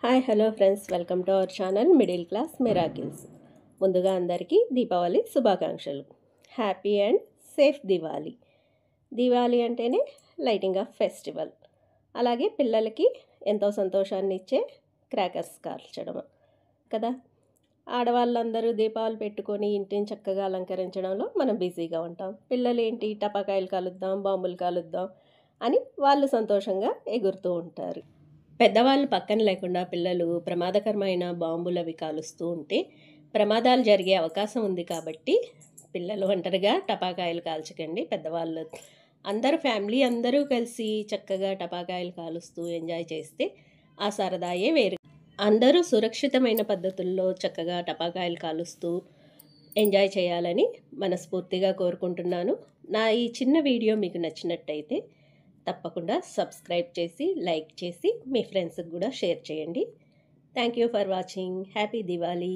Hi hello friends, welcome to our channel middle class miracles. ముందుగా అందరికీ దీపావళి శుభాకాంక్షలు. Happy and safe Diwali. Diwali అంటేనే lighting of festival. అలాగే పిల్లలకి ఎంతో సంతోషాన్ని ఇచ్చే క్రాకర్స్ కాల్చడం కదా. ఆడవాళ్ళందరూ దీపాలు పెట్టుకొని ఇంటిని చక్కగా అలంకరించడంలో మనం బిజీగా ఉంటాం. పిల్లలు ఏంటి, టపాకాయలు కాలుద్దాం, బాంబులు కాలుద్దాం అని వాళ్ళు సంతోషంగా ఎగురుతూ ఉంటారు. పెద్దవాళ్ళు పక్కన లేకుండా పిల్లలు ప్రమాదకరమైన బాంబులు అవి కాలుస్తూ ఉంటే ప్రమాదాలు జరిగే అవకాశం ఉంది. కాబట్టి పిల్లలు ఒంటరిగా టపాకాయలు కాల్చకండి. పెద్దవాళ్ళు అందరూ, ఫ్యామిలీ అందరూ కలిసి చక్కగా టపాకాయలు కాలుస్తూ ఎంజాయ్ చేస్తే ఆ సరదాయే వేరు. అందరూ సురక్షితమైన పద్ధతుల్లో చక్కగా టపాకాయలు కాలుస్తూ ఎంజాయ్ చేయాలని మనస్ఫూర్తిగా కోరుకుంటున్నాను. నా ఈ చిన్న వీడియో మీకు నచ్చినట్టయితే తప్పకుండా సబ్స్క్రైబ్ చేసి, లైక్ చేసి మీ ఫ్రెండ్స్కి కూడా షేర్ చేయండి. Thank you for watching. Happy Diwali.